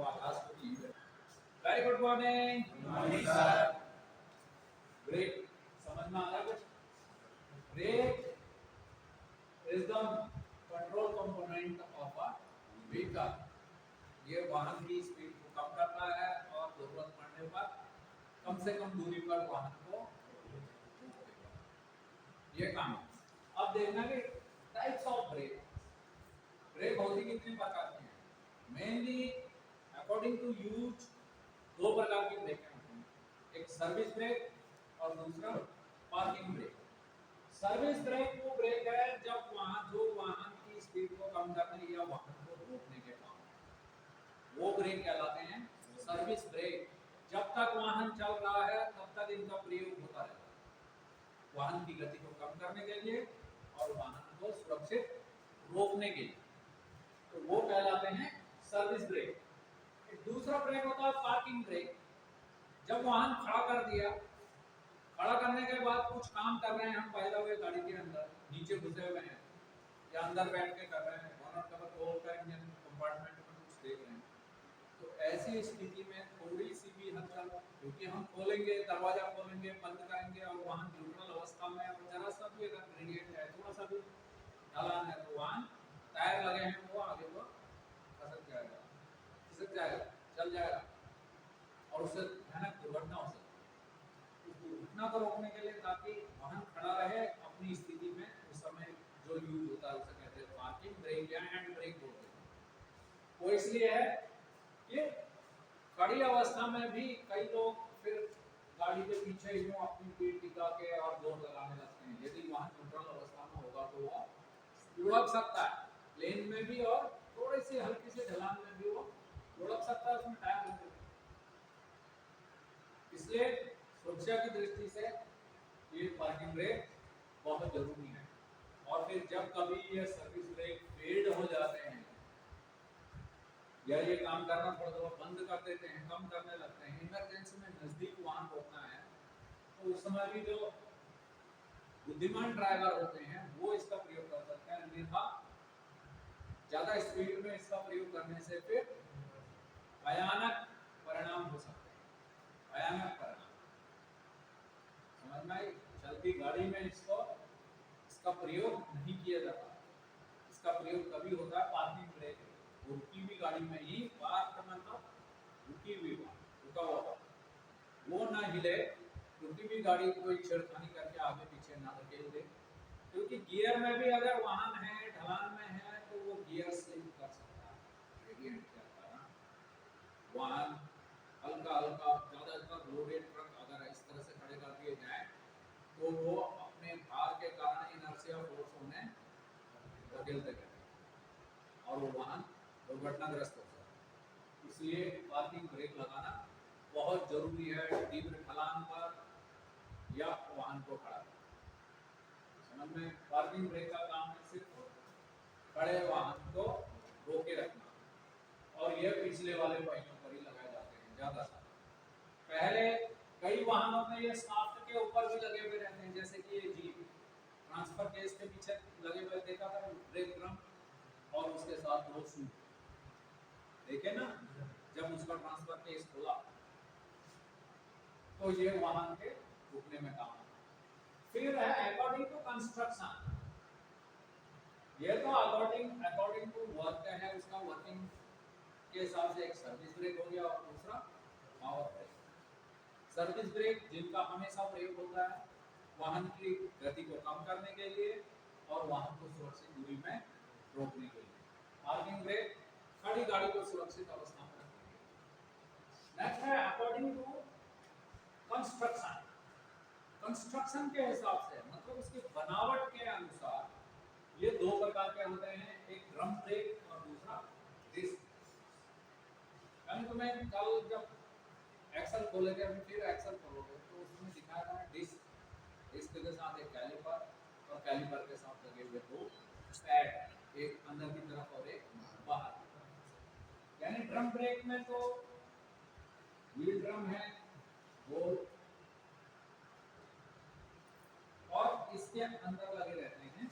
वो आकाश को दी है। Very good morning. Morning sir. Brake समझ में आ रहा है कुछ? Brake is the control component of a vehicle. ये वाहन की स्पीड को कम करता है और जरूरत पड़ने पर कम से कम दूरी पर वाहन को रोकेगा। ये काम है। अब देखना कि टाइप्स ऑफ ब्रेक। ब्रेक होती कितने प्रकार की हैं? मेनली अकॉर्डिंग टू यूज दो प्रकार की ब्रेक होती हैं, एक सर्विस ब्रेक और दूसरा पार्किंग ब्रेक। सर्विस ब्रेक वो ब्रेक है जब वाहन की स्पीड को कम करने या वाहन को रोकने के काम, वो ब्रेक कहलाते हैं सर्विस ब्रेक। जब तक वाहन चल रहा है तब तक इनका प्रयोग होता रहता है, वाहन की गति को कम करने के लिए और वाहन को सुरक्षित रोकने के लिए, तो वो कहलाते हैं सर्विस ब्रेक। एक दूसरा ब्रेक होता है पार्किंग ब्रेक। जब वाहन खड़ा कर दिया, खड़ा करने के बाद कुछ काम कर रहे हैं, हम पहले हुए गाड़ी के अंदर नीचे घुसे हुए हैं या अंदर बैठ के कर रहे हैं, बोनट कवर खोल कर इंजन कंपार्टमेंट में कुछ देख रहे हैं, तो ऐसी स्थिति में थोड़ी सी भी हलचल, क्योंकि हम खोलेंगे, दरवाजा खोलेंगे, बंद करेंगे और वाहन न्यूट्रल अवस्था में और जरा सा भी अगर ग्रेडियंट है, थोड़ा सा भी ढलान है, तो वाहन टायर लगे हैं वो आगे को खसक जाएगा, खिसक जाएगा, चल जाएगा और उससे भयानक दुर्घटना हो सकती है। उस दुर्घटना को रोकने के लिए ताकि वाहन खड़ा रहे अपनी स्थिति में, उस समय जो यूज होता है उसे कहते हैं पार्किंग ब्रेक या हैंड ब्रेक बोलते हैं। वो इसलिए है कि खड़ी अवस्था में भी कई लोग फिर गाड़ी के पीछे यूं अपनी पीठ टिका के और जोर लगाने लगते हैं। यदि वाहन न्यूट्रल अवस्था में होगा तो वो लुढ़क सकता है, लेन में भी और थोड़ी सी हल्की सी ढलान में भी वो लुढ़क सकता है, उसमें टायर लगे। इसलिए सुरक्षा की दृष्टि से ये पार्किंग ब्रेक बहुत जरूरी है। और फिर जब कभी ये सर्विस ब्रेक फेल्ड हो जाते हैं या ये काम करना थोड़ा थोड़ा बंद कर देते हैं, कम करने लगते हैं, इमरजेंसी में नजदीक वाहन रोकना है, तो उस समय भी जो बुद्धिमान ड्राइवर होते हैं वो इसका प्रयोग कर सकते हैं। अन्यथा ज्यादा स्पीड में इसका प्रयोग करने से फिर भयानक परिणाम हो सकते हैं, भयानक परिणाम। समझ में आई? चलती गाड़ी में इसका प्रयोग नहीं किया जाता। इसका प्रयोग कभी होता है पार्किंग ब्रेक, रुकी हुई गाड़ी में ही, पार्क मतलब रुकी हुई, रुका हुआ वो ना हिले, रुकी हुई गाड़ी कोई छेड़खानी करके आगे पीछे ना धकेल दे, क्योंकि गियर में भी अगर वाहन है, ढलान में है, तो वो गियर स्लिप कर सकता है, ग्रेडियंट के कारण। वाहन हल्का हल्का ज्यादातर लोडेड ट्रक अगर इस तरह से खड़े कर दिए जाए तो वो अपने भार के कारण इनर्शिया फोर्स उन्हें धकेलते गए और वो वाहन दुर्घटनाग्रस्त हो सकता है। इसलिए पार्किंग ब्रेक लगाना बहुत जरूरी है तीव्र ढलान पर या वाहन को खड़ा कर। समझ में? पार्किंग ब्रेक का काम है सिर्फ खड़े वाहन को रोके रखना, और ये पिछले वाले पहियों पर ही लगाए जाते हैं ज्यादातर। पहले कई वाहनों में ये शाफ्ट के ऊपर भी लगे हुए रहते हैं, जैसे कि ये जीप ट्रांसफर केस के पीछे लगे हुए देखा था, ब्रेक ड्रम और उसके साथ दो शू देखे ना, जब उसका ट्रांसफर केस खुला तो ये वाहन के रुकने में काम आता। फिर है अकॉर्डिंग टू कंस्ट्रक्शन। ये तो अकॉर्डिंग टू वर्क है, उसका वर्किंग के हिसाब से एक सर्विस ब्रेक हो गया और दूसरा पावर ब्रेक। सर्विस ब्रेक जिनका हमेशा प्रयोग होता है वाहन की गति को कम करने के लिए और वाहन को सुरक्षित दूरी में रोकने के लिए। पार्किंग ब्रेक खड़ी गाड़ी को सुरक्षित अवस्था में रखने के लिए। नेक्स्ट है अकॉर्डिंग टू कंस्ट्रक्शन। कंस्ट्रक्शन के हिसाब से मतलब उसकी बनावट के अनुसार ये दो प्रकार के होते हैं, एक ड्रम ब्रेक और दूसरा डिस्क। यानी तुम्हें कल जब एक्सल खोलोगे, अभी फिर एक्सल खोलोगे तो उसमें दिखाया था डिस्क, डिस्क के साथ एक कैलिपर और कैलिपर के साथ लगे हुए दो पैड, एक अंदर की तरफ और एक बाहर। यानी ड्रम ब्रेक में तो व्हील ड्रम है गोल और इसके अंदर लगे रहते हैं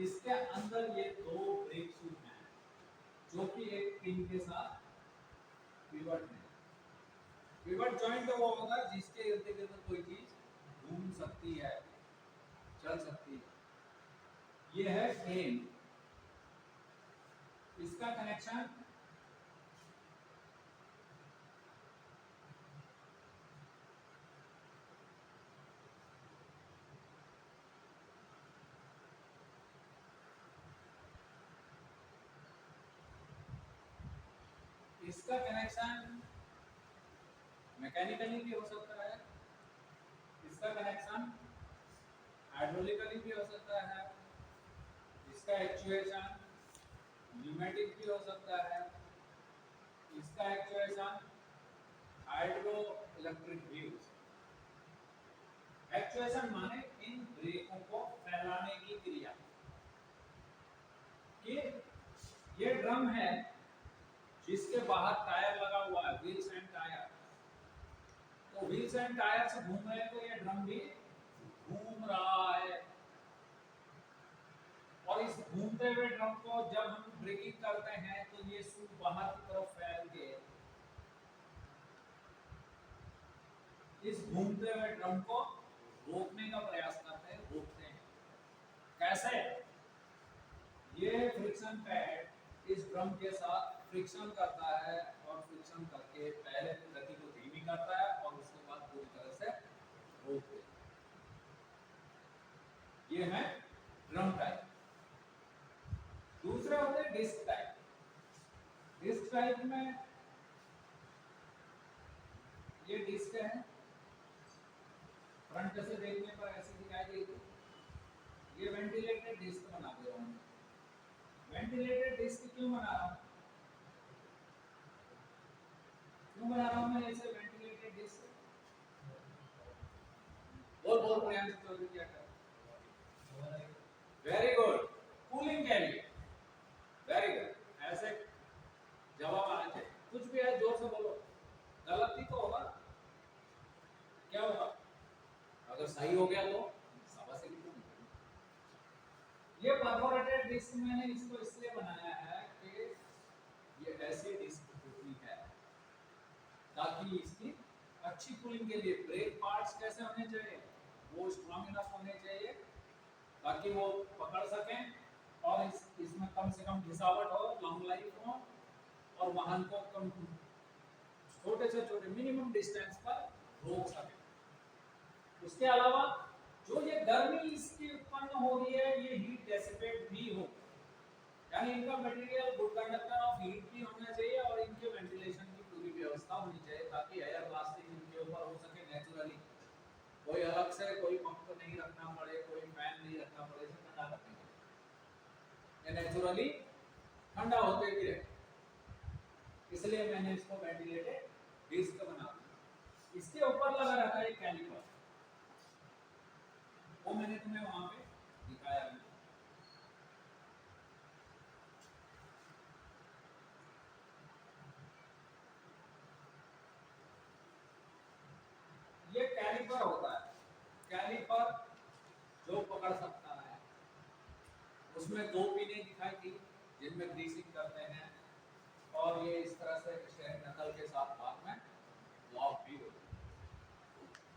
इसके अंदर ये दो ब्रेक शू हैं जो कि एक पिन के साथ पिवट है। पिवट जॉइंट वो होगा जिसके इर्द गिर्द कोई चीज घूम सकती है, चल सकती है। ये है फ्रेम, इसका कनेक्शन इसका कनेक्शन मैकेनिकली भी हो सकता है, इसका कनेक्शन हाइड्रोलिकली भी हो सकता है, इसका एक्चुएशन न्यूमेटिक भी हो सकता है, इसका एक्चुएशन हाइड्रो इलेक्ट्रिक भी हो सकता है। एक्चुएशन माने इन ब्रेकों को फैलाने की क्रिया। कि ये ड्रम है जिसके बाहर टायर लगा हुआ है, व्हील्स एंड टायर। तो व्हील्स एंड टायर्स घूम रहे हैं तो ये ड्रम भी घूम रहा है। और इस घूमते हुए ड्रम को जब हम ब्रेकिंग करते हैं तो ये शू बाहर की तरफ फैल के इस घूमते हुए ड्रम को रोकने का प्रयास करते हैं, रोकते हैं। कैसे? ये फ्रिक्शन पैड इस ड्रम के साथ फ्रिक्शन करता है और फ्रिक्शन करके पहले गति को धीमी करता है और उसके बाद पूरी तरह से रोक देता है। ये है ड्रम टाइप। दूसरे होते हैं डिस्क टाइप। डिस्क टाइप में ये डिस्क है, फ्रंट से देखने पर ऐसे दिखाई देगी। ये वेंटिलेटेड डिस्क बना दे रहा हूं। वेंटिलेटेड डिस्क क्यों बना रहा हूं? क्यों बना रहा हूं मैं ऐसे वेंटिलेटेड डिस्क? बोल प्रियांशु चौधरी क्या कर? वेरी गुड, कूलिंग के लिए। वेरी गुड, ऐसे जवाब आना चाहिए। कुछ भी है जोर से बोलो, गलती तो होगा, क्या होगा? अगर सही हो गया तो शाबाशी लिखो। ये परफोरेटेड डिस्क मैंने इसको इसलिए बनाया है कि ये ऐसी डिस्क होती है ताकि इसकी अच्छी कूलिंग के लिए ब्रेक पार्ट्स कैसे होने चाहिए, वो स्ट्रॉन्ग इनफ होने चाहिए ताकि वो पकड़ सकें और इसमें कम से कम घिसावट हो, लॉन्ग लाइफ हो और वाहन को कम छोटे से छोटे मिनिमम डिस्टेंस पर रोक सके। उसके अलावा जो ये गर्मी इसकी उत्पन्न हो रही है ये हीट डेसिपेट भी हो, यानी इनका material good conductor of heat भी होना चाहिए और इनके वेंटिलेशन की पूरी व्यवस्था होनी चाहिए ताकि एयर ब्लास्टिंग इनके ऊपर हो सके नेचुरली। कोई अलग से कोई पंप नहीं रखना पड़े, कोई फैन नहीं रखना पड़े इसे ठंडा करने के लिए, ये नेचुरली ठंडा होते भी रहे। इसलिए मैंने इसको वेंटिलेटेड डिस्क बना दिया। इसके ऊपर लगा रहता है कैलिपर, वो मैंने तुम्हें वहां पे दिखाया है। ये कैलिपर होता है, कैलिपर जो पकड़ सकता है। उसमें दो पिनें दिखाई थी जिनमें ग्रीसिंग करते हैं और ये इस तरह से स्टेयरिंग नकल के साथ भाग में लॉक भी होता है।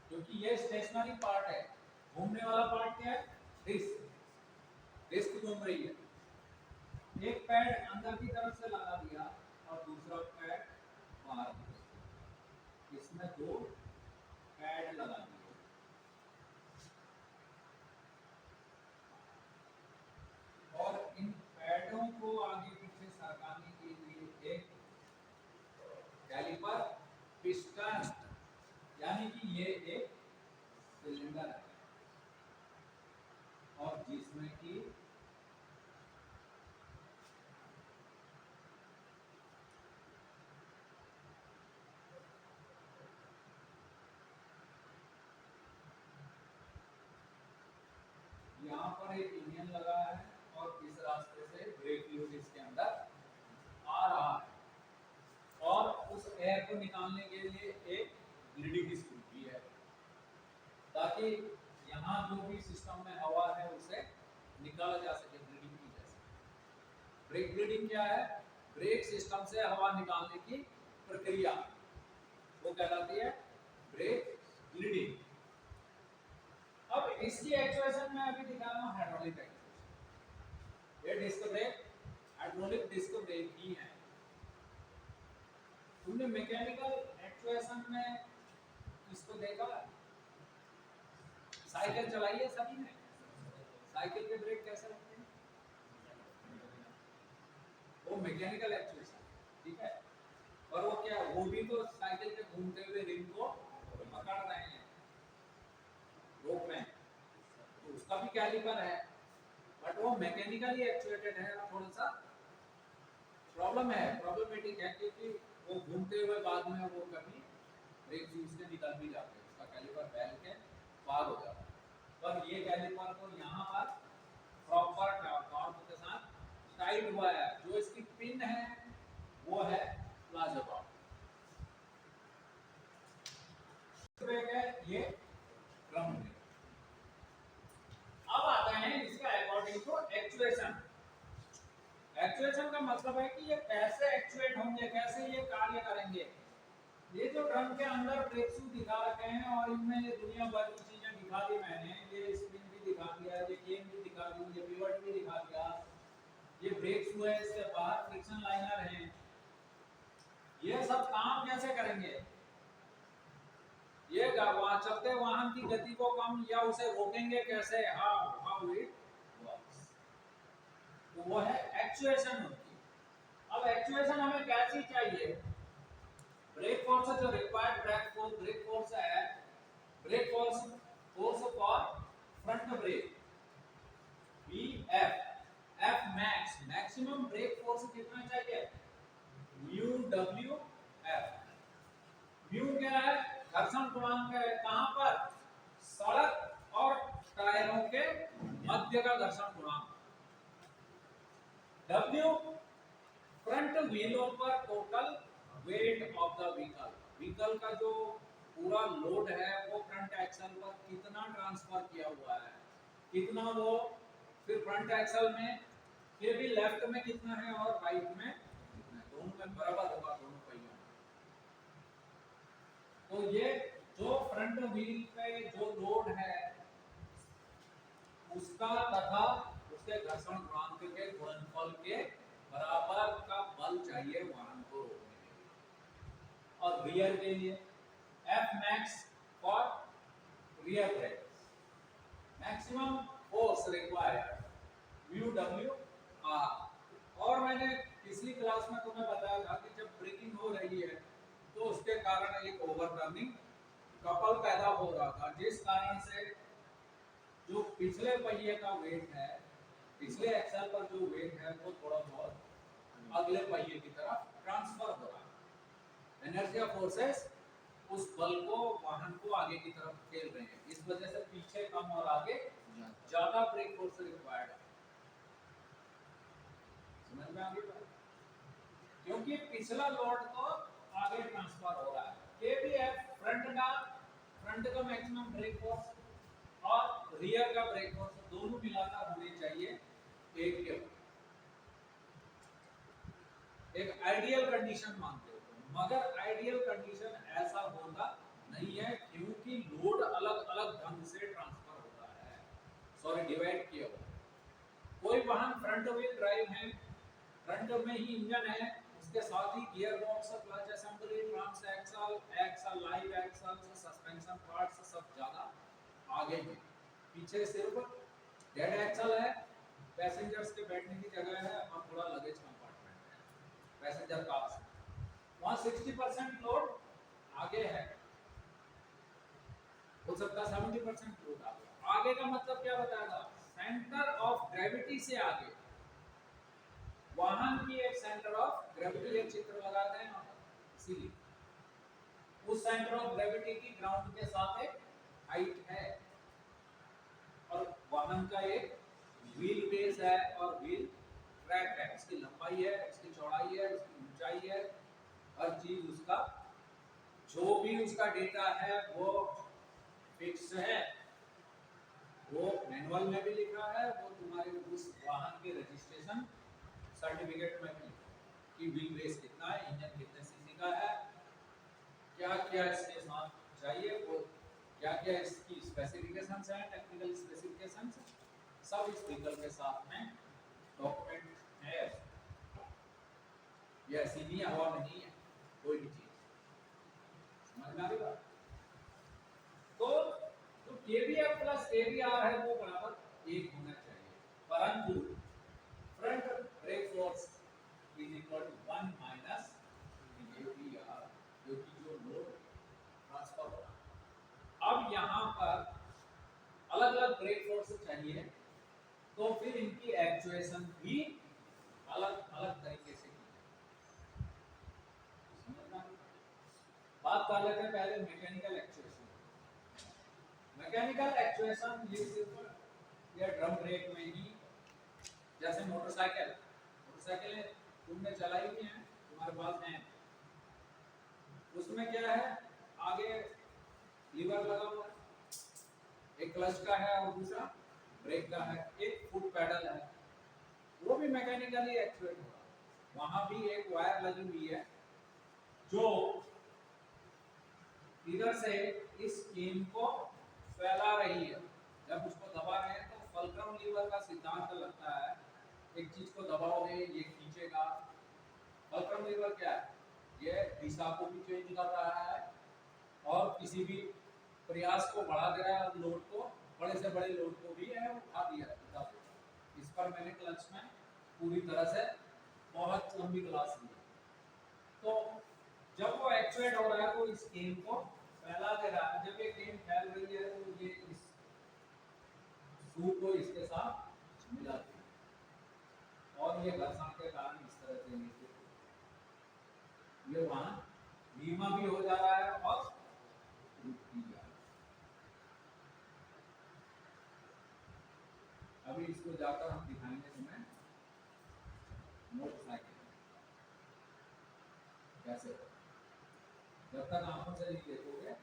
क्योंकि ये स्टेशनरी पार्ट है, घूमने वाला पार्ट क्या है? डिस्क। डिस्क घूम रही है। एक पैड अंदर की तरफ से लगा दिया और दूसरा पैड बाहर की तरफ। इसमें दो पैड लगा दिए और इन पैडों को आगे पीछे सरकाने के लिए एक कैलिपर पिस्टन, यानी कि ये एक सिलेंडर है और जिसमें कि यहाँ पर एक इंजन लगा है और इस रास्ते से ब्रेक फ्लूइड इसके अंदर आ रहा है और उस एयर को निकालने के लिए एक ब्लीडिंग स्क्रू भी है ताकि यहाँ जो भी सिस्टम में हवा है उसे निकाला जा सके। ब्रेक ब्लीडिंग क्या है? ब्रेक सिस्टम से हवा निकालने की प्रक्रिया, वो कहलाती है ब्रेक ब्लीडिंग। अब इसकी एक्चुएशन में अभी दिखा रहा हूं हाइड्रोलिक एक्चुएशन। ये disc brake hydraulic disc brake ही है। तुमने मैकेनिकल एक्चुएशन में इसको देखा? साइकिल चलाई है सभी ने? साइकिल के ब्रेक कैसे लगते हैं? वो मैकेनिकल एक्चुएशन, ठीक है। और वो क्या, वो भी तो साइकिल के घूमते हुए रिंग को पकड़ रहे हैं, रोक रहे हैं, तो उसका भी कैलिपर है, बट वो मैकेनिकली एक्चुएटेड है। थोड़ा सा प्रॉब्लम है, प्रॉब्लमेटिक है, क्योंकि वो घूमते हुए बाद में वो कभी ब्रेक शूज से निकल भी जाते हैं, उसका कैलिपर बैल के पार हो जाता है। पर ये कैलिपर तो यहाँ पर प्रॉपर टॉर्क के साथ टाइट हुआ है। जो इसकी पिन है वो है प्लाजो टॉर्क। ब्रेक है ये ड्रम ब्रेक। अब आते हैं इसका अकॉर्डिंग टू एक्चुएशन। एक्चुएशन का मतलब है कि ये कैसे एक्चुएट होंगे, कैसे ये कार्य करेंगे। ये जो ड्रम के अंदर ब्रेक शू दिखा रखे हैं और इनमें ये दुनिया भर की चीजें दिखा दी मैंने, ये स्प्रिंग भी दिखा दिया, ये चेन भी दिखा दी, ये पिवट भी दिखा दिया, ये ब्रेक शू है, इसके बाहर फ्रिक्शन लाइनर है। ये सब काम कैसे करेंगे? ये चलते वाहन की गति को कम या उसे रोकेंगे कैसे? हाउ इट वर्क्स, तो वो है एक्चुएशन होती है। अब एक्चुएशन हमें क्या चीज चाहिए? ब्रेक फोर्स जो रिक्वायर्ड ब्रेक फोर्स है, brake force for front brake BF, F max, maximum brake force कितना चाहिए? Mu W F। म्यू क्या है? घर्षण गुणांक है। कहां पर? सड़क और टायरों के मध्य का घर्षण गुणांक। W फ्रंट व्हीलों पर total weight of the vehicle, vehicle का जो पूरा लोड है वो फ्रंट एक्सल पर कितना ट्रांसफर किया हुआ है, कितना वो फिर फ्रंट एक्सल में, फिर भी लेफ्ट में कितना है और राइट में कितना है, दोनों में बराबर होगा दोनों पहियों। तो ये जो फ्रंट व्हील पे जो लोड है उसका तथा उसके घर्षण गुणांक के गुणनफल के बराबर का बल चाहिए वाहन को रोकने के लिए। और रियर के लिए F max for rear brake, maximum force required mu W R। और मैंने पिछली क्लास में तुम्हें बताया था कि जब ब्रेकिंग हो रही है तो उसके कारण एक ओवरटर्निंग कपल पैदा हो रहा था, जिस कारण से जो पिछले पहिए का वेट है, पिछले एक्सल पर जो वेट है वो थोड़ा बहुत अगले पहिए की तरफ ट्रांसफर हो रहा है। इनर्शिया फोर्सेस उस बल को, वाहन को आगे की तरफ खेल रहे हैं, इस वजह से पीछे कम और आगे ज्यादा ब्रेक फोर्स रिक्वायर्ड है। समझ में आ गई बात? क्योंकि पिछला लोड तो आगे ट्रांसफर हो रहा है। KBF फ्रंट का मैक्सिमम ब्रेक फोर्स और रियर का ब्रेक फोर्स दोनों मिलाकर होने चाहिए एक के, एक आइडियल कंडीशन मानते हो, मगर आइडियल कंडीशन ऐसा होता नहीं है क्योंकि लोड अलग अलग ढंग से ट्रांसफर होता है, सॉरी डिवाइड किया हुआ। कोई वाहन फ्रंट व्हील ड्राइव है, फ्रंट में ही इंजन है, उसके साथ ही gear box, clutch assembly, transaxle, live axle, suspension parts सब ज्यादा आगे हैं। पीछे सिर्फ डेड एक्सल है, पैसेंजर्स के बैठने की जगह है और थोड़ा लगेज कंपार्टमेंट है, पैसेंजर कार्स। वहां 60% लोड आगे है, हो सकता है 70% लोड आगे। आगे का मतलब क्या बताएगा? सेंटर ऑफ ग्रेविटी से आगे, वाहन की एक सेंटर ऑफ ग्रेविटी, एक चित्र लगा दें इसीलिए उस सेंटर ऑफ ग्रेविटी की ग्राउंड के साथ एक हाइट है और वाहन का एक व्हील बेस है और व्हील ट्रैक है, इसकी लंबाई है, इसकी चौड़ाई है, इसकी ऊंचाई है, हर चीज उसका जो भी उसका डेटा है वो फिक्स है, वो मैनुअल में भी लिखा है, वो तुम्हारे उस वाहन के रजिस्ट्रेशन सर्टिफिकेट में भी कि व्हील बेस कितना है, इंजन कितने सीसी का है, क्या क्या इसके साथ चाहिए, वो क्या क्या इसकी स्पेसिफिकेशंस हैं, टेक्निकल स्पेसिफिकेशंस, सब इस व्हीकल के साथ में डॉक्यूमेंट है। ये ऐसी नहीं हवा नहीं है कोई भी चीज, समझ में आ रही बात? तो जो KVF प्लस KVR है वो बराबर 1 होना चाहिए, परंतु front brake force is equal to 1 minus KVR, जो कि जो लोड ट्रांसफर हो रहा है। अब यहाँ पर अलग अलग ब्रेक फोर्स चाहिए, तो फिर इनकी एक्चुएशन भी अलग अलग तरीके से की जाए। समझना, बात कर लेते हैं पहले मैकेनिकल एक्चुएशन। मैकेनिकल एक्चुएशन ये सिर्फ ये ड्रम ब्रेक में ही, जैसे मोटरसाइकिल तुमने चलाई हुई है, तुम्हारे पास है, उसमें क्या है, आगे लीवर लगा हुआ है, एक क्लच का है और दूसरा ब्रेक का है, एक फुट पैडल है, वो भी मैकेनिकली एक्चुएट हो रहा है। वहां भी एक वायर लगी हुई है जो इधर से इस केन को फैला रही है। जब उसको दबा रहे हैं तो फल्क्रम लीवर का सिद्धांत लगता है, एक चीज को दबाओगे ये खींचेगा। फल्क्रम लीवर क्या है, ये दिशा को भी चेंज कर रहा है और किसी भी प्रयास को बढ़ा दे रहा है, लोड को, बड़े से बड़े लोड को भी है उठा दिया है। इस पर मैंने क्लच में पूरी तरह से बहुत लंबी क्लास ली। तो जब वो एक्चुएट हो रहा है तो इस केन को फैला दे रहा है, जब ये केन फैल रही है तो ये इस शू को इसके साथ मिलाती है और ये घर्षण के कारण इस तरह से नीचे ये वहां धीमा भी हो जा रहा है और रुक भी जा रहा है। अभी इसको जाकर हम दिखाएंगे तुम्हें मोटरसाइकिल कैसे, जब तक आंखों से नहीं देखोगे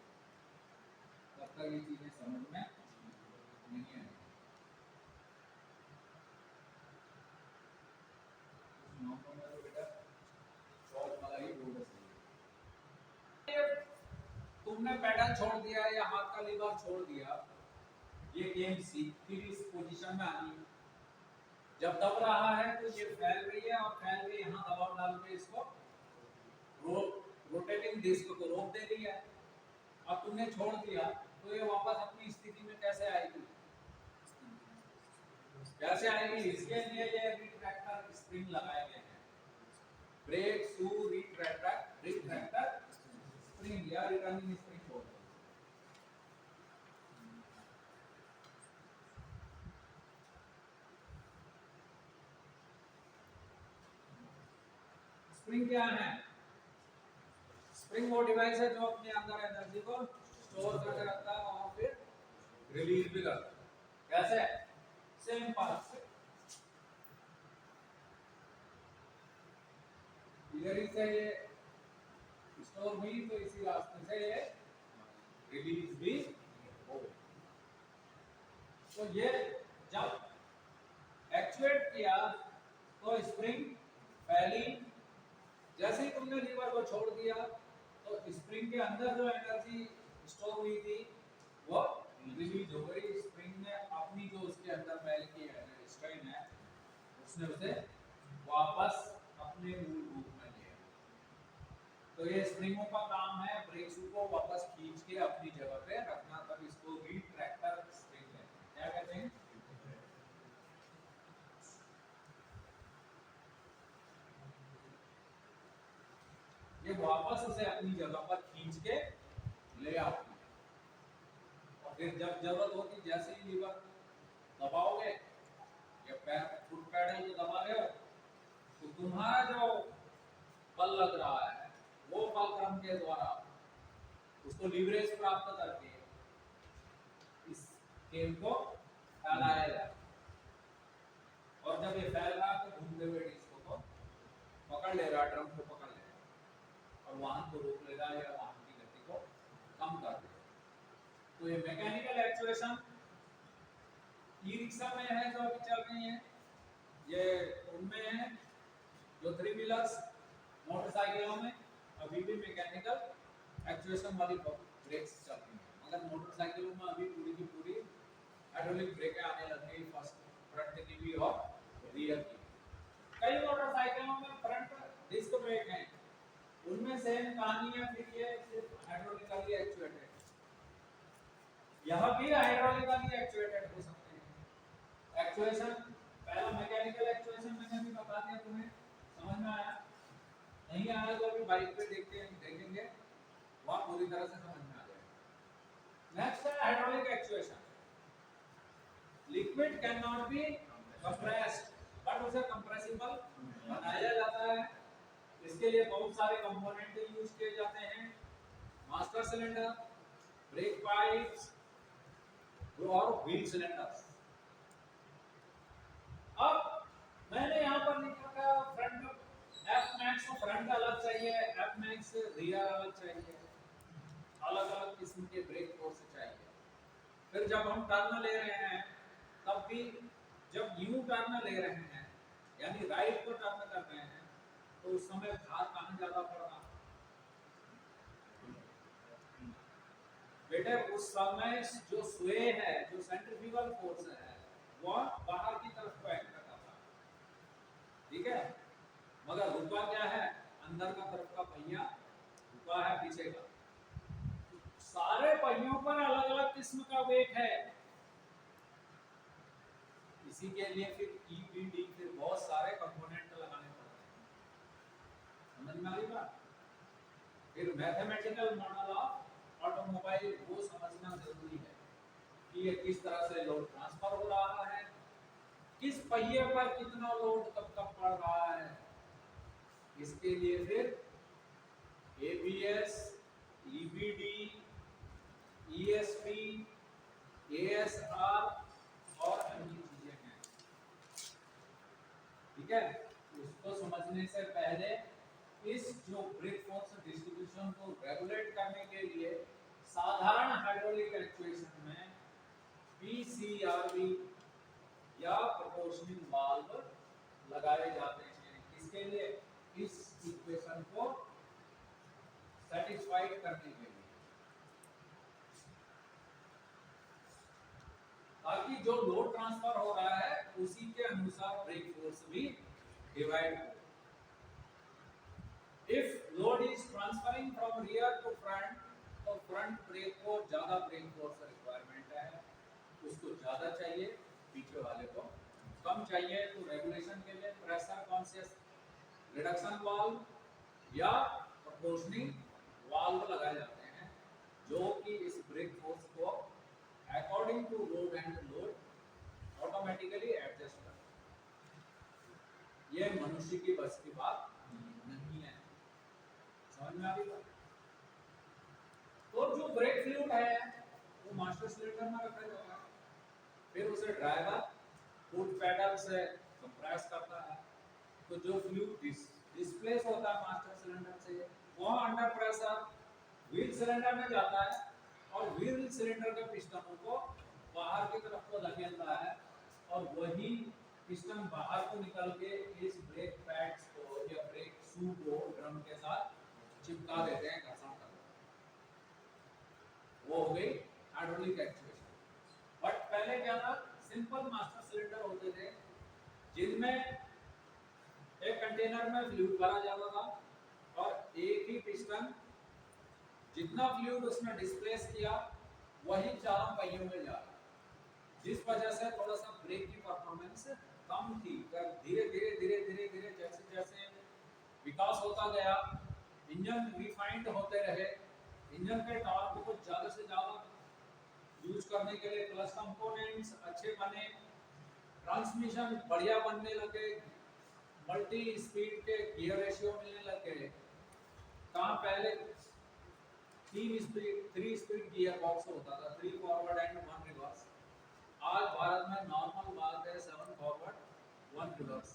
तब तक ये चीजें समझ में नहीं आएगी। तुमने पैडल छोड़ दिया या हाथ का लीवर छोड़ दिया, ये गेम सीख फिर इस पोजीशन में आनी है। जब दब रहा है तो ये फैल रही है और फैल के यहाँ दबाव डाल के इसको रोटेटिंग डिस्क को रोक दे रही है। अब तुमने छोड़ दिया तो ये वापस अपनी स्थिति में कैसे आएगी, कैसे आएगी? इसके लिए ये रिट्रैक्टर स्प्रिंग लगाए गए हैं, ब्रेक शू रिट्रैक्टर स्प्रिंग या रिटर्निंग स्प्रिंग होता है। स्प्रिंग क्या है? स्प्रिंग वो डिवाइस है जो अपने अंदर एनर्जी को स्टोर करके रखता है और फिर रिलीज भी करता है। कैसे? सेम पाथ से, इधर ही से ये स्टोर हुई तो इसी रास्ते से ये रिलीज भी हो। तो ये जब एक्चुएट किया तो स्प्रिंग फैली, जैसे ही तुमने लीवर को छोड़ दिया तो स्प्रिंग के अंदर जो एनर्जी स्टोर हुई थी वो रिलीज हो गई। स्प्रिंग ने अपनी जो उसके अंदर पहले की स्ट्रेन है उसने उसे वापस अपने मूल रूप में लिया। तो ये स्प्रिंगों का काम है ब्रेक शू को वापस खींच के अपनी जगह पे रखना, तब इसको रिट्रैक्टर स्प्रिंग कहते हैं। क्या कहते हैं? ये वापस उसे अपनी जगह पर खींच के ले आती है और फिर जब जरूरत होती, जैसे ही लीवर दबाओगे या पैर फुट पैडल को दबा रहे हो तो तुम्हारा जो बल लग रहा है वो बल क्रम के द्वारा उसको लीवरेज प्राप्त करके इस केन को फैलाया जाए और जब ये फैल रहा है तो घूमते हुए डिस्क को पकड़ ले रहा, ड्रम को पकड़ ले और वाहन को रोक लेगा या वाहन की गति को कम कर देगा। तो ये मैकेनिकल एक्चुएशन ई रिक्शा में है जो अभी चल रही है, ये उनमें है जो 3 व्हीलर्स मोटरसाइकिलों में अभी भी मैकेनिकल एक्चुएशन वाली ब्रेक्स चलती हैं, मगर मोटरसाइकिलों में अभी पूरी की पूरी हाइड्रोलिक ब्रेकें आने लग गई, फर्स्ट फ्रंट की भी और रियर की। कई मोटरसाइकिलों में फ्रंट डिस्क ब्रेक हैं, उनमें सेम कहानी है, फिर ये सिर्फ हाइड्रोलिकली एक्चुएटेड, यह भी हाइड्रोलिकली एक्चुएटेड हो सकते हैं। एक्चुएशन पहला मैकेनिकल एक्चुएशन मैंने भी बता दिया तुम्हें, समझ में आया? नहीं आया तो अभी बाइक पे देखेंगे वहां पूरी तरह से समझ में आ जाएगा। नेक्स्ट है hydraulic actuation. Liquid can not be compressed but उसे कंप्रेसिबल बनाया जाता है। इसके लिए बहुत सारे कंपोनेंट यूज किए जाते हैं, मास्टर सिलेंडर, ब्रेक पाइप्स और व्हील सिलेंडर्स। अब मैंने यहाँ पर लिख रखा फ्रंट एफ मैक्स को फ्रंट अलग चाहिए, एफ मैक्स रियर अलग चाहिए, अलग अलग किस्म के ब्रेक फोर्स चाहिए। फिर जब हम टर्न ले रहे हैं तब भी, जब यू टर्न ले रहे हैं यानी राइट को टर्न कर रहे हैं, तो उस समय भार कहाँ ज्यादा पड़ रहा? बेटे उस समय जो स्वे है, जो सेंट्रीफ्यूगल फोर्स है, वो बाहर की तरफ को एक्ट कर रहा था, ठीक है? मगर रुका क्या है? अंदर का तरफ का पहिया रुका है पीछे का। सारे पहियों पर अलग अलग किस्म का वेट है, इसी के लिए फिर ईबीडी फिर बहुत सारे कंपोनेंट लगाने पड़ते हैं, समझ में आ रही बात? फिर मैथमेटिकल मॉडल ऑफ ऑटोमोबाइल वो समझना जरूरी है कि ये किस तरह से लोड ट्रांसफर हो रहा है, किस पहिए पर कितना लोड कब कब पड़ रहा है। इसके लिए फिर एबीएस, ईबीडी, ईएसपी, एएसआर और अन्य चीजें हैं, ठीक है? उसको समझने से पहले इस जो ब्रेक फोर्स डिस्ट्रीब्यूशन को रेगुलेट करने के लिए साधारण हाइड्रोलिक एक्चुएशन में पीसीआरवी या प्रोपोर्शनिंग वाल्व लगाए जाते हैं। इसके लिए इस इक्वेशन को सेटिस्फाइड करने के लिए, ताकि जो लोड ट्रांसफर हो रहा है उसी के अनुसार ब्रेक फोर्स भी डिवाइड हो। If load is transferring from rear to front, तो फ्रंट ब्रेक को ज्यादा ब्रेक फोर्स रिक्वायरमेंट है, उसको ज्यादा चाहिए, पीछे वाले को कम चाहिए। तो रेगुलेशन के लिए प्रेशर कॉन्शियस रिडक्शन वाल्व या प्रोपोर्शनिंग वाल्व लगाए जाते हैं, जो कि इस ब्रेक फोर्स को according to load and load automatically adjust करता है। ये मनुष्य की बस की बात नहीं है, समझ में आ रही बात? तो जो ब्रेक फ्लूइड है वो मास्टर सिलेंडर में रखा जाता है, फिर उसे ड्राइवर फुट पेडल से कंप्रेस करता है, तो जो फ्लूइड डिस्प्लेस होता है मास्टर सिलेंडर से, वो अंडर प्रेशर व्हील सिलेंडर में जाता है और व्हील सिलेंडर के पिस्टनों को बाहर की तरफ को धकेलता है, और वही पिस्टन बाहर को निकल के इस ब्रेक पैड्स को या ब्रेक शू को ड्रम के साथ चिपका देते हैं, घर्षण करते हैं। वो हो गई हाइड्रोलिक एक्चुएशन। बट पहले क्या था? सिंपल मास्टर सिलेंडर होते थे जिनमें एक कंटेनर में फ्लूइड भरा जाता था और एक ही पिस्टन जितना फ्लूइड उसने डिस्प्लेस किया वही चारों पहियों में जा रहा, जिस वजह से थोड़ा सा ब्रेक की परफॉर्मेंस कम थी। धीरे धीरे धीरे धीरे धीरे जैसे जैसे विकास होता गया, इंजन रिफाइंड होते रहे, इंजन के टॉर्क को ज़्यादा से ज़्यादा यूज करने के लिए प्लस कंपोनेंट्स अच्छे बने, ट्रांसमिशन बढ़िया बनने लगे, मल्टी स्पीड के गियर रेशियो मिलने लगे। कहाँ पहले 3 स्पीड गियर बॉक्स होता था, 3 फॉरवर्ड एंड 1 रिवर्स। आज भारत में नॉर्मल बात है 7 फॉरवर्ड 1 रिवर्स,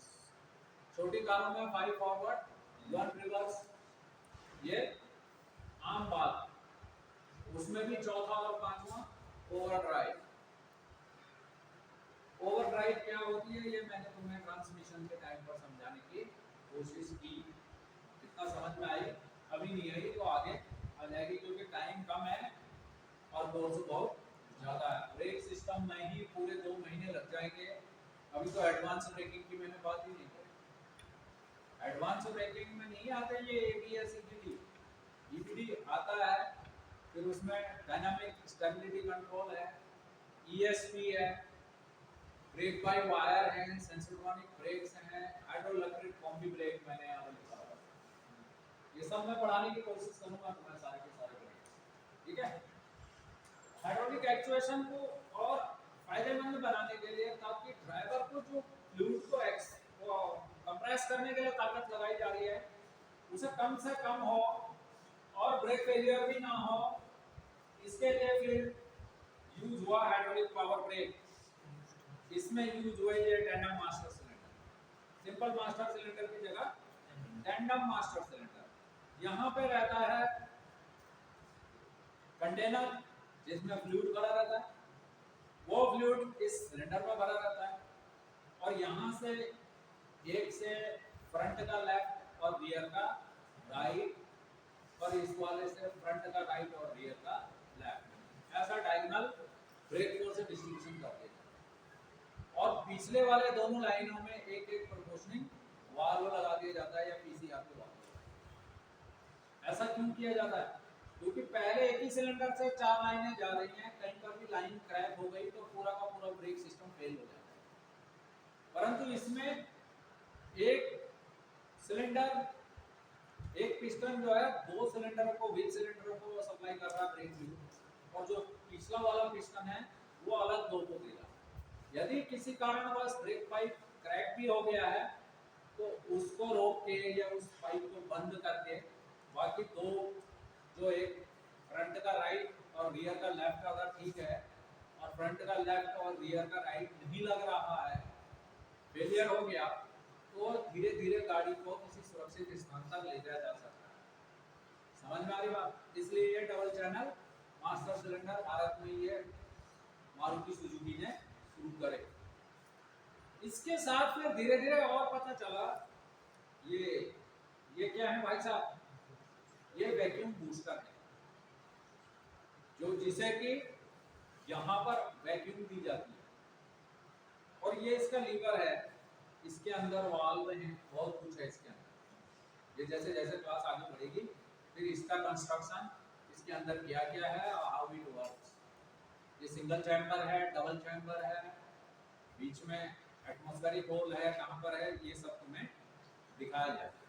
छोटी कारों में 5 फॉरवर्ड 1 रिवर्स, ये आम बात। उसमें भी चौथा और पांचवा ओवरड्राइव। ओवरड्राइव क्या होती है ये मैंने तुम्हें ट्रांसमिशन के टाइम पर समझाने की कोशिश की। कितना समझ में आई? अभी नहीं आई तो आगे आ जाएगी, क्योंकि टाइम कम है और कोर्स बहुत ज़्यादा है। ब्रेक सिस्टम में ही पूरे 2 महीने लग जाएंगे। अभी तो एडवांस ब्रेकिंग की मैंने बात ही नहीं करी। एडवांस ब्रेकिंग में नहीं आते ये एबीएस ईबीडी आता है, फिर उसमें डायनामिक स्टेबिलिटी कंट्रोल है, ईएसपी है, ब्रेक बाय वायर है, सेंसोट्रॉनिक ब्रेक्स हैं, हाइड्रोइलेक्ट्रिक कॉम्बी ब्रेक मैंने यहाँ पर लिखा हुआ है। ये सब मैं पढ़ाने की कोशिश करूंगा तुम्हें सारे के सारे ब्रेक्स, ठीक है। हाइड्रोलिक एक्चुएशन को और फायदेमंद बनाने के लिए, ताकि ड्राइवर को जो फ्लूइड को कंप्रेस करने के लिए ताकत लगाई जा रही है उसे कम से कम हो और ब्रेक फेलियर भी ना हो, इसके लिए फिर यूज हुआ हाइड्रोलिक पावर ब्रेक। इसमें यूज हुए ये tandem master cylinder. Simple master cylinder की जगह टैंडम मास्टर सिलेंडर। यहाँ पे रहता है कंटेनर जिसमें फ्लूइड भरा रहता है, वो फ्लूइड इस सिलेंडर में भरा रहता है, और यहाँ से एक से फ्रंट का लेफ्ट और रियर का राइट, और इस वाले से फ्रंट का राइट और रियर का लेफ्ट, ऐसा डायगोनल ब्रेक फोर्स से डिस्ट्रीब्यूशन करते हैं। और पिछले वाले दोनों लाइनों में एक एक प्रोपोर्शनिंग वाल्व लगा दिया जाता है या पीसीआर के वाल्व। ऐसा क्यों किया जाता है? क्योंकि पहले एक ही सिलेंडर से 4 लाइनें जा रही हैं, कहीं पर भी लाइन क्रैक हो गई तो पूरा का पूरा ब्रेक सिस्टम फेल हो जाता है। परंतु इसमें एक सिलेंडर, एक पिस्टन जो है 2 सिलेंडरों को, व्हील सिलेंडरों को सप्लाई कर रहा है ब्रेक फ्लूइड, और जो पिछला वाला पिस्टन है वो अलग 2 को देगा। यदि किसी कारणवश ब्रेक पाइप क्रैक भी हो गया है तो उसको रोक के या उस पाइप को बंद करके बाकी 2, जो एक फ्रंट का राइट और रियर का लेफ्ट अगर ठीक है, और फ्रंट का लेफ्ट और रियर का राइट नहीं लग रहा है, फेलियर हो गया, तो धीरे धीरे गाड़ी को किसी सुरक्षित स्थान तक ले जाया जा सकता है। समझ में आ रही बात? इसलिए ये double channel master cylinder Bharat में ये मारुति सुजुकी ने शुरू करे। इसके साथ फिर धीरे धीरे और पता चला ये क्या है भाई साहब? ये वैक्यूम बूस्टर है, जो जिसे कि यहाँ पर वैक्यूम दी जाती है, और ये इसका लीवर है, इसके अंदर वाल्व हैं, बहुत कुछ है इसके अंदर। ये जैसे जैसे क्लास आगे बढ़ेगी फिर इसका कंस्ट्रक्शन, इसके अंदर क्या क्या है, हाउ इट वर्क्स। ये सिंगल चैम्बर है, डबल चैम्बर है, बीच में एटमॉस्फेरिक होल है, कहाँ पर है, ये सब तुम्हें दिखाया जाएगा।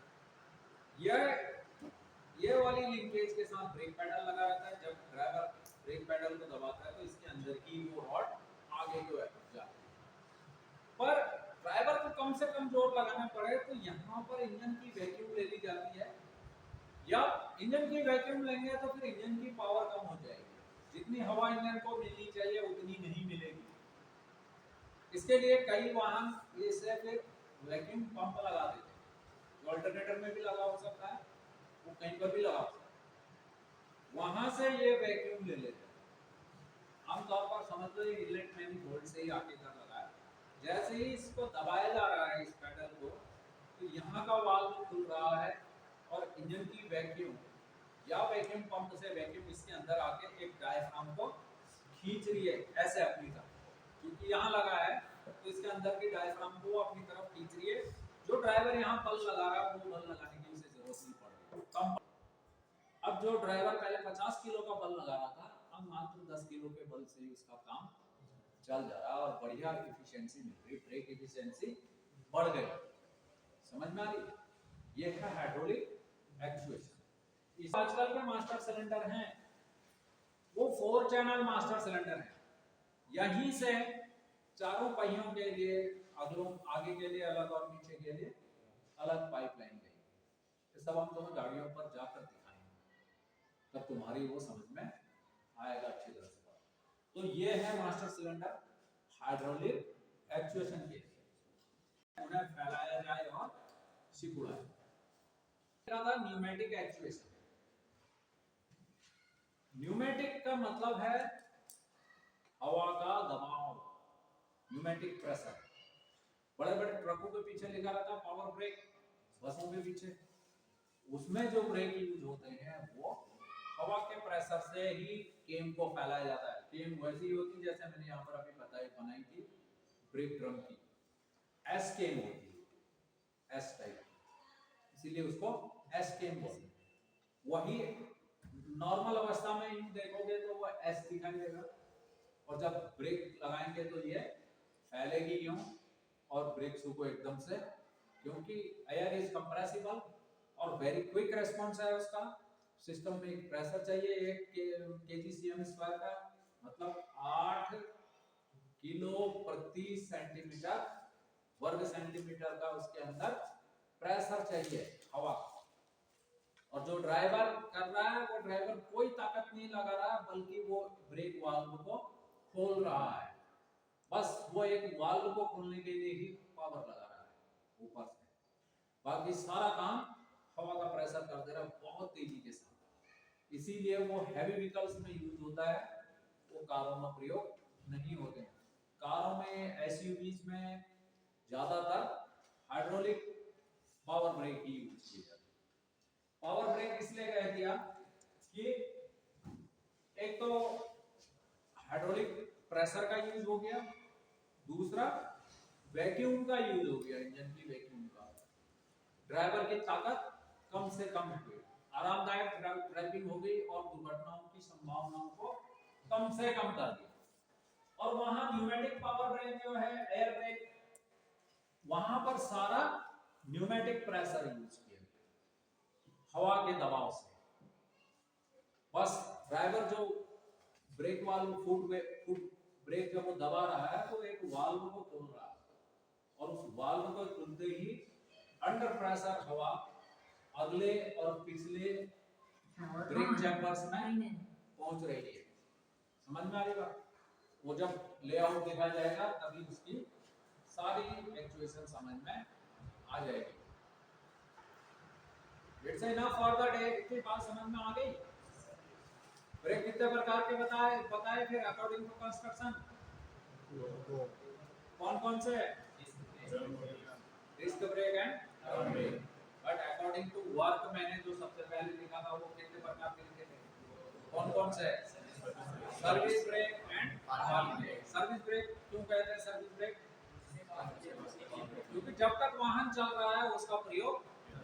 ये वाली लिंकेज के साथ ब्रेक पैडल लगा रहता है। जब ड्राइवर ब्रेक पैडल को दबाता है तो इसके अंदर की वो रॉड आगे को जाती है। पर ड्राइवर को कम से कम जोर लगाना पड़े तो यहाँ पर इंजन की वैक्यूम ले ली जाती है, या इंजन की वैक्यूम लेंगे तो फिर इंजन की पावर कम हो जाएगी। जितनी हवा इंजन को मिलनी चाहिए उतनी नहीं मिलेगी। इसके लिए कई वाहन इससे फिर वैक्यूम पंप लगा देते हैं, जो अल्टरनेटर में भी लगा हो सकता है, वो कहीं पर भी लगा सकता है, वहां से ये वैक्यूम ले लेते हैं। आमतौर पर समझ लो ये इलेक्ट्रॉनिक बोल्ट से ही आके कर लगा है। जैसे ही इसको दबाया जा रहा है इस पैडल को, तो यहाँ का वाल्व खुल रहा है और इंजन की वैक्यूम या वैक्यूम पंप से वैक्यूम इसके अंदर आके एक डायफ्राम को खींच रही है ऐसे अपनी तरफ, क्योंकि यहाँ लगा है तो इसके अंदर की डायफ्राम को अपनी तरफ खींच रही है। जो ड्राइवर यहाँ बल लगा रहा है वो बल लगाने की उसे जरूरत नहीं पड़ रही, कम। अब जो ड्राइवर पहले 50 किलो का बल लगा रहा था, अब मात्र 10 किलो के बल से ही उसका काम चल जा रहा है और बढ़िया एफिशिएंसी मिल रही, ब्रेक एफिशिएंसी बढ़ गई। समझ में आ रही? ये है हाइड्रोलिक एक्चुएशन। इस आजकल के मास्टर सिलेंडर हैं वो 4 चैनल मास्टर सिलेंडर हैं। यहीं से चारों पहियों के लिए, आगे के लिए अलग और पीछे के लिए अलग पाइपलाइन गई। ये सब हम तुम्हें गाड़ियों पर जाकर दिखाएंगे, तब तुम्हारी वो समझ में आएगा अच्छी तरह से। तो ये है मास्टर सिलेंडर हाइड्रोलिक एक्चुएशन के लिए, उन्हें फैलाया जाए और सिकुड़ा जाए। Pneumatic actuation. न्यूमेटिक का मतलब है हवा का दबाव, न्यूमेटिक प्रेशर। बड़े बड़े ट्रकों के पीछे लिखा रहता है पावर ब्रेक, बसों के पीछे, उसमें जो ब्रेक यूज होते हैं वो हवा के प्रेशर से ही केम को फैलाया जाता है। केम वैसी होती है जैसे मैंने यहाँ पर अभी बनाई थी ब्रेक ड्रम की, एस केम होती है, एस टाइप, इसीलिए उसको एस केम बोलते हैं। वही नॉर्मल अवस्था में यूं देखोगे तो वो एस दिखाई देगा, और जब ब्रेक लगाएंगे तो ये फैलेगी यूं और ब्रेक शू को एकदम से, क्योंकि एयर इज कंप्रेसिबल और वेरी क्विक रेस्पॉन्स है उसका। सिस्टम में एक प्रेशर चाहिए 1 kgcm² का, मतलब 8 किलो प्रति सेंटीमीटर वर्ग सेंटीमीटर का उसके अंदर प्रेशर चाहिए हवा। और जो ड्राइवर कर रहा है वो ड्राइवर कोई ताकत नहीं लगा रहा है, बल्कि वो ब्रेक वाल्व को खोल रहा है, बस वो एक वाल्व को खोलने के लिए ही पावर लगा रहा है ऊपर से, बाकी सारा काम हवा का प्रेशर कर दे रहा है बहुत तेजी के साथ। इसीलिए वो हैवी व्हीकल्स में यूज होता है, वो कारों में प्रयोग नहीं होते हैं। कारों में एसयूवीज में ज्यादातर हाइड्रोलिक पावर ब्रेक ही यूज किए जाते हैं। पावर ब्रेक इसलिए कह दिया कि एक तो हाइड्रोलिक प्रेशर का यूज हो गया, दूसरा वैक्यूम का यूज हो गया, इंजन की वैक्यूम का, ड्राइवर की ताकत कम से कम हुई, आरामदायक ड्राइविंग हो गई और दुर्घटनाओं की संभावनाओं को कम से कम कर दिया। और वहां न्यूमेटिक पावर ब्रेक जो है एयर ब्रेक, वहां पर सारा न्यूमेटिक प्रेशर यूज किया गया हवा के दबाव से, बस ड्राइवर जो ब्रेक वाल्व फुट ब्रेक जब वो दबा रहा है तो एक वाल्व को खोल रहा है, और उस वाल्व को खुलते ही अंडर प्रेशर हवा अगले और पिछले ब्रेक चैम्बर्स में पहुंच रही है। समझ में आ रही बात? वो जब लेआउट देखा जाएगा तभी उसकी सारी एक्चुएशन समझ में आ जाएगी। It's enough for the day. इतनी बात समझ में आ गई? ब्रेक कितने प्रकार के बताए फिर अकॉर्डिंग टू कंस्ट्रक्शन कौन कौन से? Disc brake and drum brake. But according to work मैंने जो सबसे पहले लिखा था वो कितने प्रकार के लिखे थे? कौन कौन से? Service brake and hall brake. Service brake क्यों कहते हैं सर्विस ब्रेक? क्योंकि जब तक वाहन चल रहा है उसका प्रयोग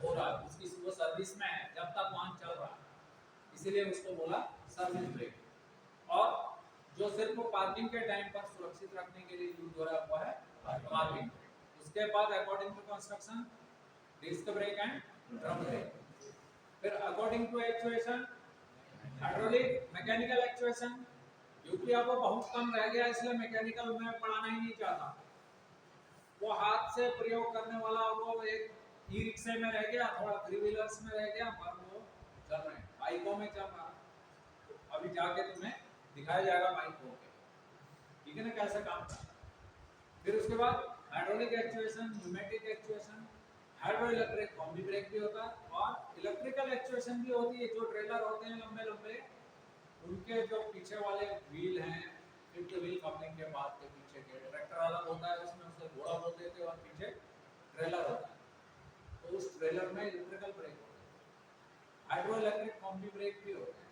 हो रहा है, उसकी वो सर्विस में है जब तक वाहन चल रहा है, इसीलिए उसको बोला सर्विस ब्रेक। और जो सिर्फ पार्किंग के टाइम पर सुरक्षित रखने के लिए यूज हो रहा है वो है पार्किंग। उसके बाद according to construction disc brake and drum brake. फिर according to actuation hydraulic mechanical actuation, क्योंकि अब वो बहुत कम रह गया इसलिए मैकेनिकल में पढ़ाना ही नहीं चाहता, वो हाथ से प्रयोग करने वाला वो एक ई रिक्शे में रह गया, थोड़ा 3 व्हीलर्स में रह गया, पर वो चल रहे हैं, बाइकों में चल रहा है। तो अभी जाके तुम्हें दिखाया जाएगा बाइक हो के, ठीक है ना, कैसे काम करता है। फिर उसके बाद hydraulic actuation, pneumatic actuation, hydro electric combi brake भी होता है, और इलेक्ट्रिकल एक्चुएशन भी होती है। जो ट्रेलर होते हैं लंबे लंबे, उनके जो पीछे वाले व्हील हैं, फिफ्थ व्हील कपलिंग के बाद के पीछे के, ट्रैक्टर अलग होता है उसमें, उसे घोड़ा बोलते थे, और पीछे ट्रेलर होता है, तो उस ट्रेलर में इलेक्ट्रिकल ब्रेक होते हैं। हाइड्रो इलेक्ट्रिक कॉम्बी ब्रेक भी होते हैं,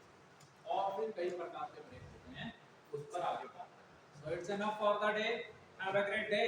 और फिर कई प्रकार के ब्रेक होते हैं, उस पर आगे बात करें। So it's enough for the day, have a great day.